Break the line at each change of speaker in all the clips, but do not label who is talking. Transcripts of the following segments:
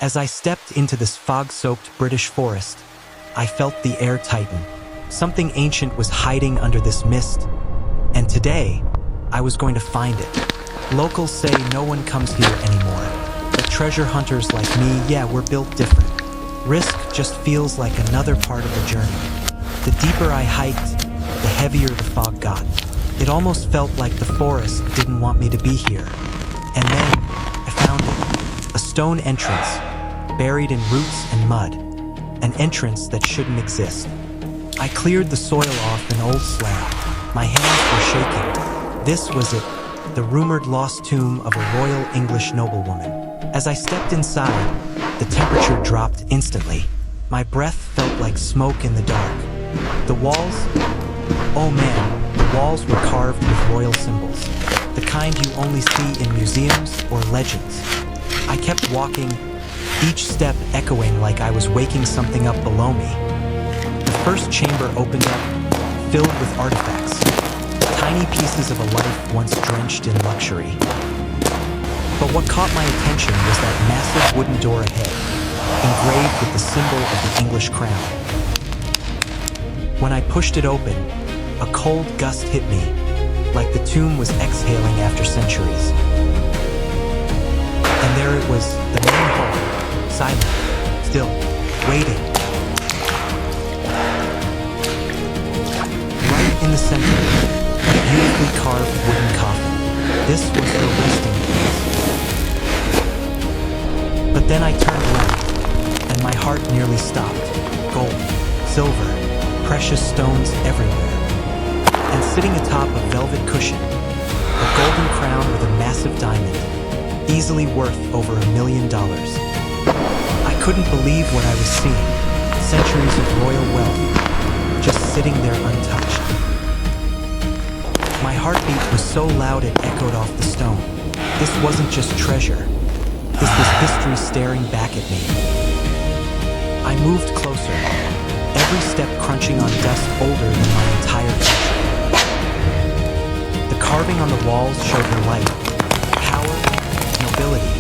As I stepped into this fog-soaked British forest, I felt the air tighten. Something ancient was hiding under this mist, and today, I was going to find it. Locals say no one comes here anymore, but treasure hunters like me, yeah, we're built different. Risk just feels like another part of the journey. The deeper I hiked, the heavier the fog got. It almost felt like the forest didn't want me to be here. And then, I found it. A stone entrance, buried in roots and mud. An entrance that shouldn't exist. I cleared the soil off an old slab. My hands were shaking. This was it, the rumored lost tomb of a royal English noblewoman. As I stepped inside, the temperature dropped instantly. My breath felt like smoke in the dark. The walls, oh man, the walls were carved with royal symbols. The kind you only see in museums or legends. I kept walking, each step echoing like I was waking something up below me. The first chamber opened up, filled with artifacts. Tiny pieces of a life once drenched in luxury. But what caught my attention was that massive wooden door ahead, engraved with the symbol of the English crown. When I pushed it open, a cold gust hit me, like the tomb was exhaling after centuries. And there it was, the main hall, silent, still, waiting. Right in the center, a beautifully carved wooden coffin. This was her resting place. But then I turned left, and my heart nearly stopped. Gold, silver, precious stones everywhere. And sitting atop a velvet cushion, a golden crown with a massive diamond, easily worth over $1 million. I couldn't believe what I was seeing. Centuries of royal wealth, just sitting there untouched. My heartbeat was so loud it echoed off the stone. This wasn't just treasure. This was history staring back at me. I moved closer, every step crunching on dust older than my entire future. The carving on the walls showed her light, power, nobility,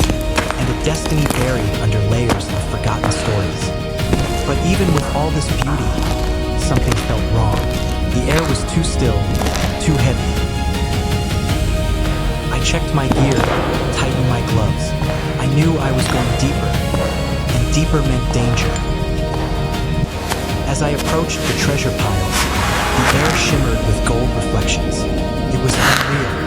and a destiny buried under layers of forgotten stories. But even with all this beauty, something felt wrong. The air was too still, too heavy. I checked my gear, tightened my gloves. I knew I was going deeper, and deeper meant danger. As I approached the treasure piles, the air shimmered with gold reflections. It was unreal.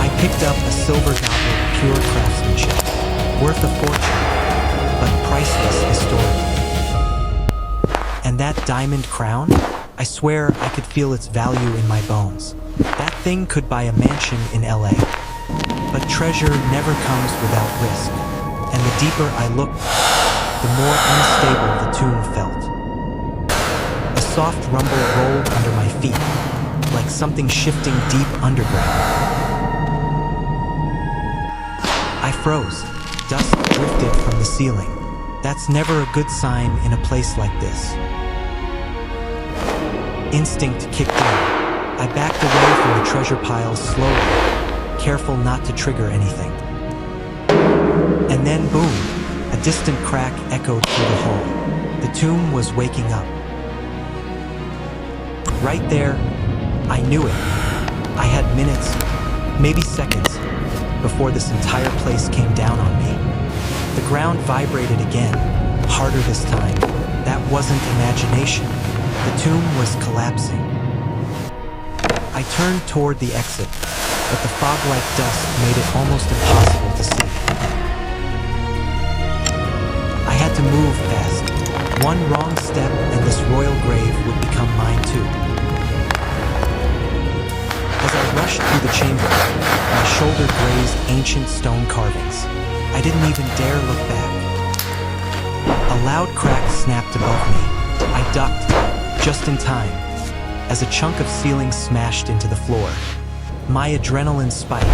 I picked up a silver goblet of pure craftsmanship, worth a fortune, but priceless historically. And that diamond crown? I swear I could feel its value in my bones. That thing could buy a mansion in LA. But treasure never comes without risk, and the deeper I looked, the more unstable the tomb felt. A soft rumble rolled under my feet, like something shifting deep underground. I froze. Dust drifted from the ceiling. That's never a good sign in a place like this. Instinct kicked in. I backed away from the treasure pile slowly, careful not to trigger anything. And then, boom, a distant crack echoed through the hall. The tomb was waking up. Right there, I knew it. I had minutes, maybe seconds, before this entire place came down on me. The ground vibrated again, harder this time. That wasn't imagination. The tomb was collapsing. I turned toward the exit, but the fog-like dust made it almost impossible to see. I had to move fast. One wrong step and this royal grave would become mine too. As I rushed through the chamber, my shoulder grazed ancient stone carvings. I didn't even dare look back. A loud crack snapped above me. I ducked, just in time, as a chunk of ceiling smashed into the floor. My adrenaline spiked,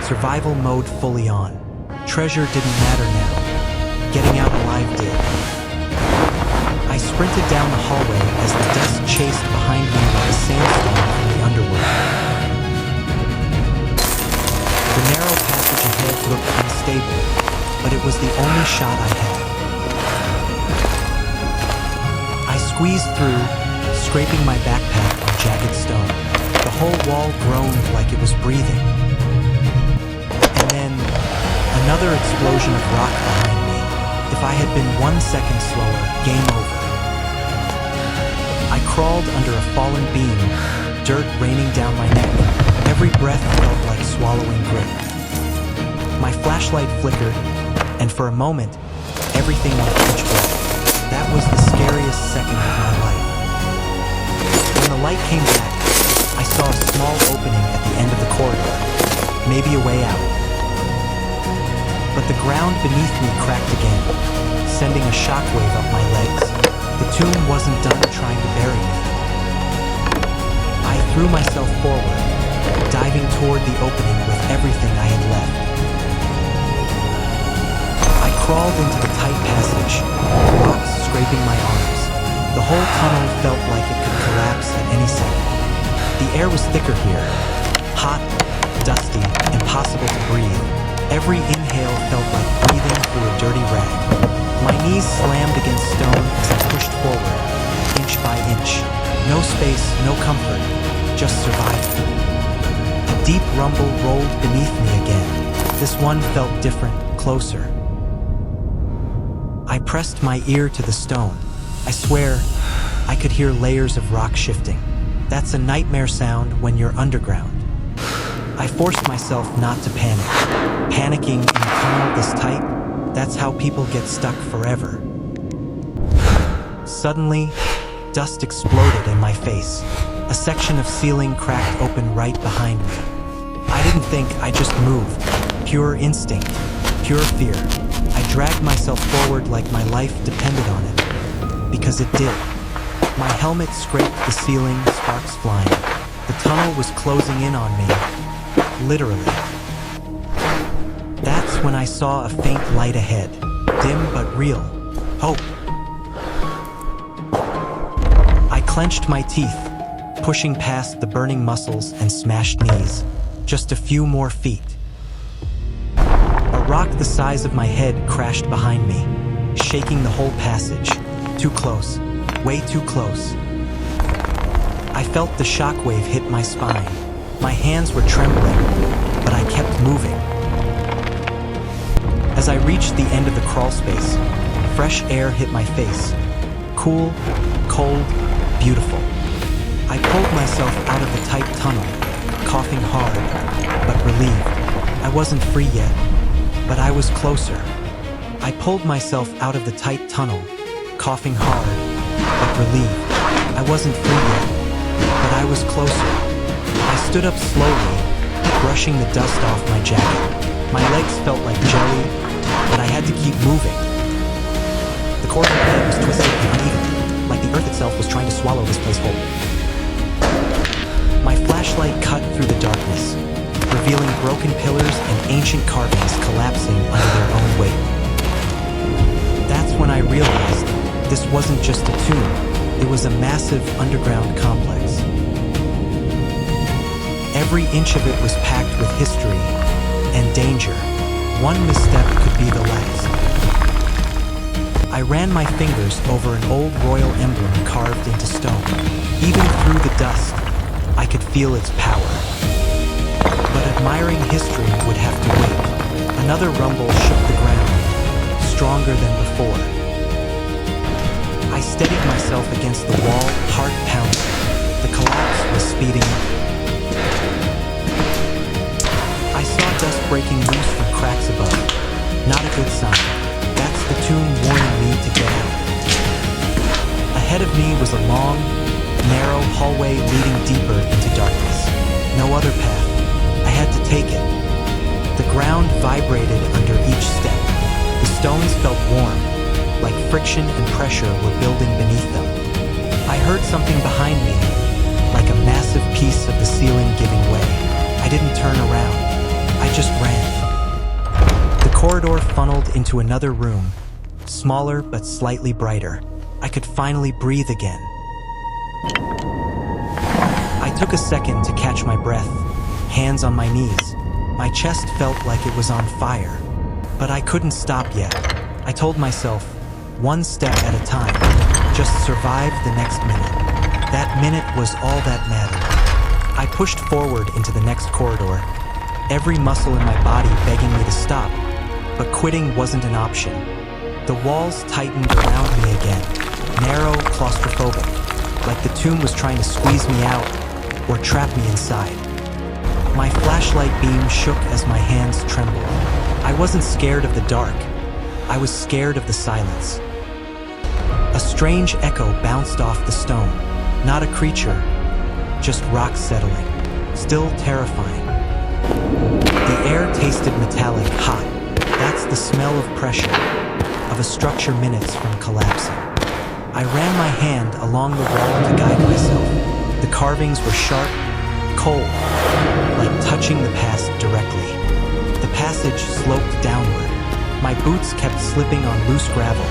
survival mode fully on. Treasure didn't matter now. Getting out alive did. I sprinted down the hallway as the dust chased behind me like a sandstorm from the underworld. The narrow passage ahead looked unstable, but it was the only shot I had. I squeezed through, scraping my backpack on jagged stone. The whole wall groaned like it was breathing. And then, another explosion of rock behind me. If I had been 1 second slower, game over. I crawled under a fallen beam, dirt raining down my neck. Every breath felt like swallowing grit. My flashlight flickered, and for a moment, everything went pitch black. That was the scariest second of my life. When the light came back, I saw a small opening at the end of the corridor, maybe a way out. But the ground beneath me cracked again, sending a shockwave up my legs. The tomb wasn't done trying to bury me. I threw myself forward, diving toward the opening with everything I had left. I crawled into the tight passage, rocks scraping my arms. The whole tunnel felt like it could collapse at any second. The air was thicker here, hot, dusty, impossible to breathe. Every inhale felt like breathing through a dirty rag. My knees slammed against stone as I pushed forward, inch by inch. No space, no comfort, just survival. A deep rumble rolled beneath me again. This one felt different, closer. I pressed my ear to the stone. I swear, I could hear layers of rock shifting. That's a nightmare sound when you're underground. I forced myself not to panic. Panicking in a tunnel this tight, that's how people get stuck forever. Suddenly, dust exploded in my face. A section of ceiling cracked open right behind me. I didn't think, I just moved. Pure instinct, pure fear. I dragged myself forward like my life depended on it. Because it did. My helmet scraped the ceiling, sparks flying. The tunnel was closing in on me. Literally. That's when I saw a faint light ahead. Dim but real. Hope. I clenched my teeth, pushing past the burning muscles and smashed knees. Just a few more feet. A rock the size of my head crashed behind me, shaking the whole passage. Too close. Way too close. I felt the shockwave hit my spine. My hands were trembling, but I kept moving. As I reached the end of the crawl space, fresh air hit my face. Cool, cold, beautiful. I pulled myself out of the tight tunnel, coughing hard, but relieved. I wasn't free yet, but I was closer. I pulled myself out of the tight tunnel, coughing hard, but relieved. I wasn't free yet, but I was closer. I stood up slowly, brushing the dust off my jacket. My legs felt like jelly, but I had to keep moving. The corridor ahead was twisted and uneven, like the earth itself was trying to swallow this place whole. My flashlight cut through the darkness, revealing broken pillars and ancient carvings collapsing under their own weight. That's when I realized this wasn't just a tomb, it was a massive underground complex. Every inch of it was packed with history and danger. One misstep could be the last. I ran my fingers over an old royal emblem carved into stone. Even through the dust, I could feel its power. But admiring history would have to wait. Another rumble shook the ground, stronger than before. I steadied myself against the wall, heart pounding. The collapse was speeding up. I saw dust breaking loose from cracks above. Not a good sign. That's the tomb warning me to get out. Ahead of me was a long, narrow hallway leading deeper into darkness. No other path. I had to take it. The ground vibrated under each step. The stones felt warm, like friction and pressure were building beneath them. I heard something behind me, like a massive piece of the ceiling giving way. I didn't turn around. I just ran. The corridor funneled into another room, smaller but slightly brighter. I could finally breathe again. I took a second to catch my breath, hands on my knees. My chest felt like it was on fire. But I couldn't stop yet. I told myself, one step at a time, just survive the next minute. That minute was all that mattered. I pushed forward into the next corridor, every muscle in my body begging me to stop, but quitting wasn't an option. The walls tightened around me again, narrow, claustrophobic, like the tomb was trying to squeeze me out or trap me inside. My flashlight beam shook as my hands trembled. I wasn't scared of the dark. I was scared of the silence. A strange echo bounced off the stone. Not a creature, just rocks settling, still terrifying. The air tasted metallic, hot. That's the smell of pressure, of a structure minutes from collapsing. I ran my hand along the wall to guide myself. The carvings were sharp, cold, like touching the past directly. The passage sloped downward. My boots kept slipping on loose gravel,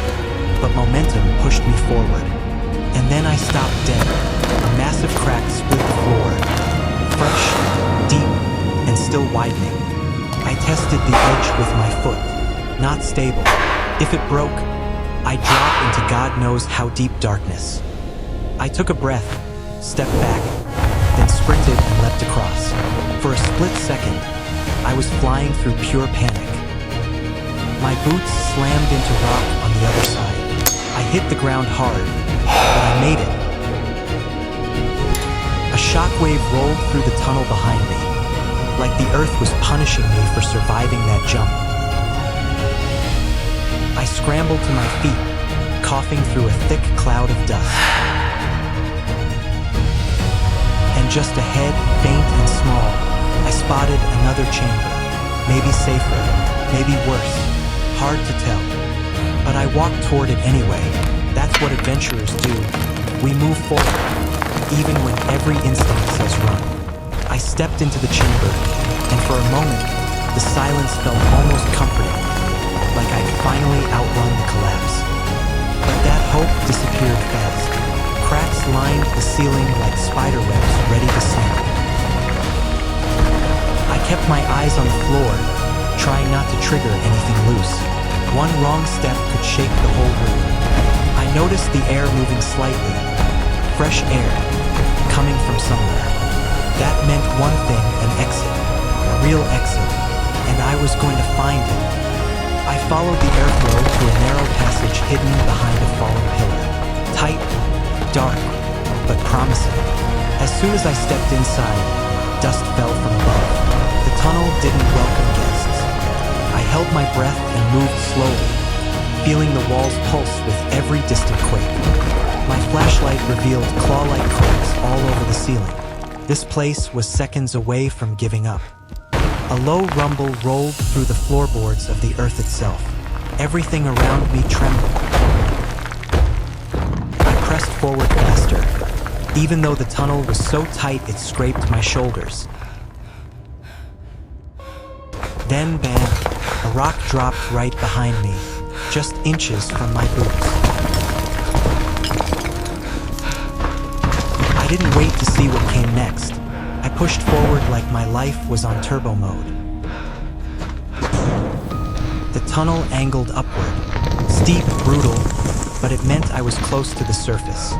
but momentum pushed me forward. And then I stopped dead. A massive crack split the floor. Fresh, deep, and still widening. I tested the edge with my foot. Not stable. If it broke, I'd drop into God knows how deep darkness. I took a breath, stepped back, then sprinted and leapt across. For a split second, I was flying through pure panic. My boots slammed into rock on the other side. I hit the ground hard, but I made it. A shockwave rolled through the tunnel behind me, like the earth was punishing me for surviving that jump. I scrambled to my feet, coughing through a thick cloud of dust. And just ahead, faint and small, I spotted another chamber. Maybe safer, maybe worse. Hard to tell. But I walked toward it anyway. That's what adventurers do. We move forward, even when every instinct says run. I stepped into the chamber, and for a moment, the silence felt almost comforting, like I'd finally outrun the collapse. But that hope disappeared fast. Cracks lined the ceiling like spider webs ready to snap. I kept my eyes on the floor, trying not to trigger anything loose. One wrong step could shake the whole room. I noticed the air moving slightly. Fresh air, coming from somewhere. That meant one thing, an exit. A real exit. And I was going to find it. I followed the airflow to a narrow passage hidden behind a fallen pillar. Tight, dark, but promising. As soon as I stepped inside, dust fell from above. The tunnel didn't welcome guests. I held my breath and moved slowly, feeling the walls pulse with every distant quake. My flashlight revealed claw-like cracks all over the ceiling. This place was seconds away from giving up. A low rumble rolled through the floorboards of the earth itself. Everything around me trembled. I pressed forward faster, even though the tunnel was so tight it scraped my shoulders. Then, bam, a rock dropped right behind me, just inches from my boots. I didn't wait to see what came next. I pushed forward like my life was on turbo mode. The tunnel angled upward, steep, brutal, but it meant I was close to the surface.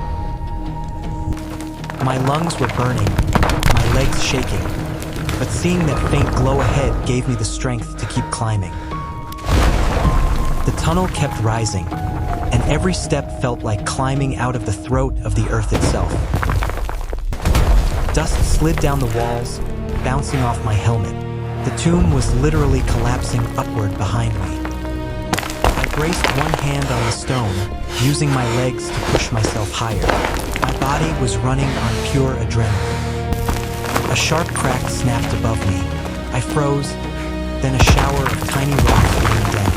My lungs were burning, my legs shaking, but seeing that faint glow ahead gave me the strength to keep climbing. The tunnel kept rising, and every step felt like climbing out of the throat of the earth itself. Dust slid down the walls, bouncing off my helmet. The tomb was literally collapsing upward behind me. I braced one hand on the stone, using my legs to push myself higher. My body was running on pure adrenaline. A sharp crack snapped above me. I froze, then a shower of tiny rocks rained down.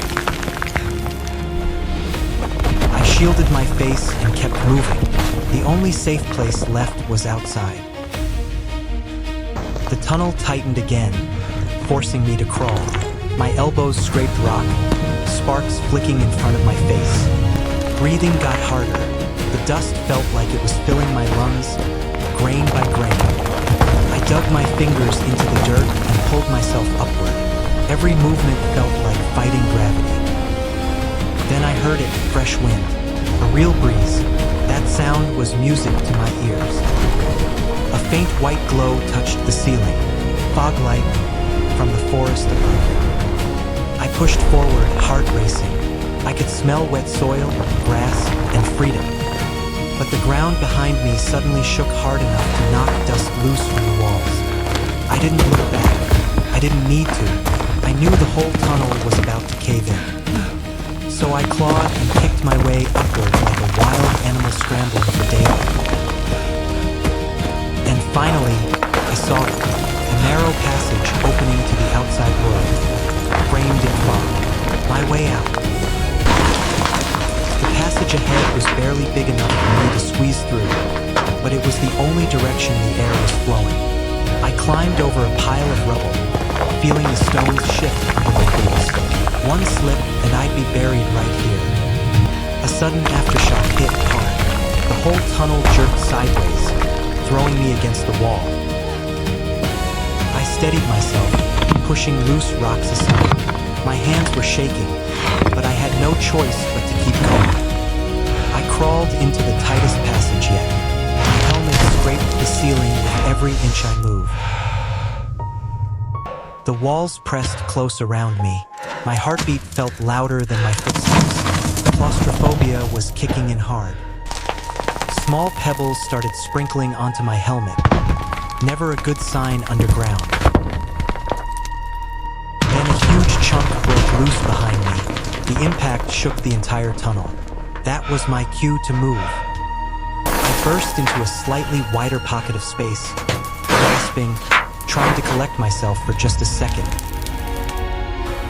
I shielded my face and kept moving. The only safe place left was outside. The tunnel tightened again, forcing me to crawl. My elbows scraped rock, sparks flicking in front of my face. Breathing got harder. The dust felt like it was filling my lungs, grain by grain. I dug my fingers into the dirt and pulled myself upward. Every movement felt like fighting gravity. Then I heard it, fresh wind, a real breeze. That sound was music to my ears. A faint white glow touched the ceiling, fog-like from the forest above. I pushed forward, heart racing. I could smell wet soil, grass, and freedom. But the ground behind me suddenly shook hard enough to knock dust loose from the walls. I didn't look back. I didn't need to. I knew the whole tunnel was about to cave in. So I clawed and kicked my way upward like a wild animal scrambling for daylight. And finally, I saw it, a narrow passage opening to the outside world, framed in fog. My way out. The passage ahead was barely big enough for me to squeeze through, but it was the only direction the air was flowing. I climbed over a pile of rubble, feeling the stones shift under my boots. One slip and I'd be buried right here. A sudden aftershock hit hard. The whole tunnel jerked sideways, throwing me against the wall. I steadied myself, pushing loose rocks aside. My hands were shaking, but I had no choice but to keep going. I crawled into the tightest passage yet. My helmet scraped the ceiling with every inch I moved. The walls pressed close around me. My heartbeat felt louder than my footsteps. Claustrophobia was kicking in hard. Small pebbles started sprinkling onto my helmet. Never a good sign underground. Then a huge chunk broke loose behind me. The impact shook the entire tunnel. That was my cue to move. I burst into a slightly wider pocket of space, grasping, trying to collect myself for just a second.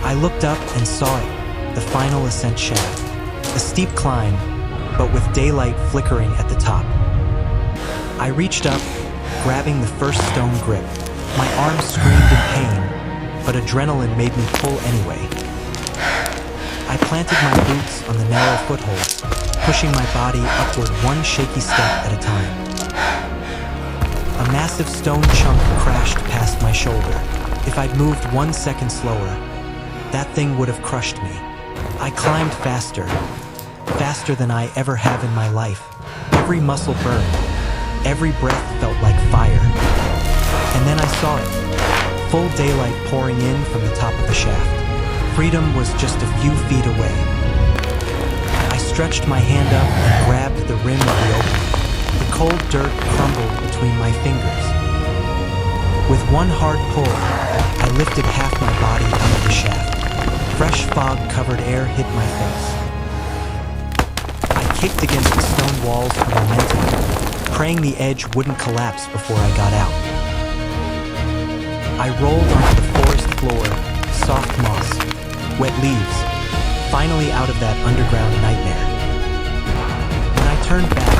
I looked up and saw it, the final ascent shaft. A steep climb, but with daylight flickering at the top. I reached up, grabbing the first stone grip. My arms screamed in pain, but adrenaline made me pull anyway. I planted my boots on the narrow footholds, pushing my body upward one shaky step at a time. A massive stone chunk crashed past my shoulder. If I'd moved 1 second slower, that thing would have crushed me. I climbed faster, faster than I ever have in my life. Every muscle burned. Every breath felt like fire. And then I saw it, full daylight pouring in from the top of the shaft. Freedom was just a few feet away. I stretched my hand up and grabbed the rim of the opening. The cold dirt crumbled between my fingers. With one hard pull, I lifted half my body out of the shaft. Fresh fog-covered air hit my face. I kicked against the stone walls for momentum, praying the edge wouldn't collapse before I got out. I rolled onto the forest floor, soft moss, wet leaves, finally out of that underground nightmare. When I turned back,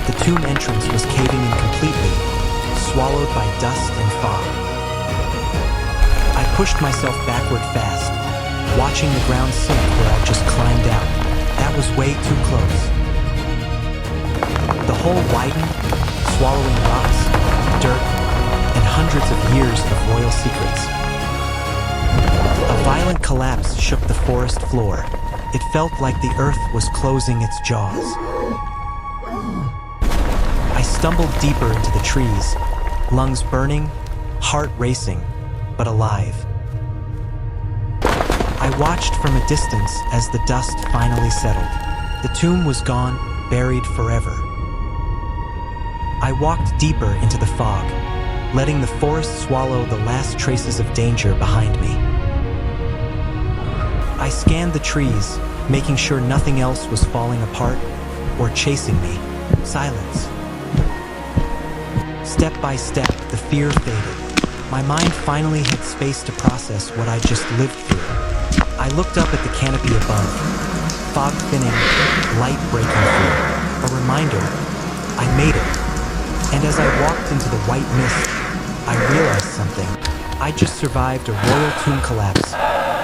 the tomb entrance was caving in completely, swallowed by dust and fog. I pushed myself backward fast, watching the ground sink where I just climbed out. That was way too close. The hole widened, swallowing rocks, dirt, and hundreds of years of royal secrets. A violent collapse shook the forest floor. It felt like the earth was closing its jaws. I stumbled deeper into the trees, lungs burning, heart racing, but alive. I watched from a distance as the dust finally settled. The tomb was gone, buried forever. I walked deeper into the fog, letting the forest swallow the last traces of danger behind me. I scanned the trees, making sure nothing else was falling apart or chasing me. Silence. Step by step, the fear faded. My mind finally had space to process what I just lived through. I looked up at the canopy above, fog thinning, light breaking through. A reminder, I made it. And as I walked into the white mist, I realized something. I just survived a royal tomb collapse,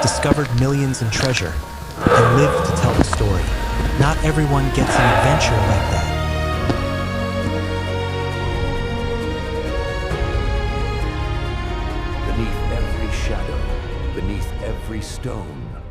discovered millions in treasure, and lived to tell the story. Not everyone gets an adventure like that.
Beneath every shadow, beneath every stone.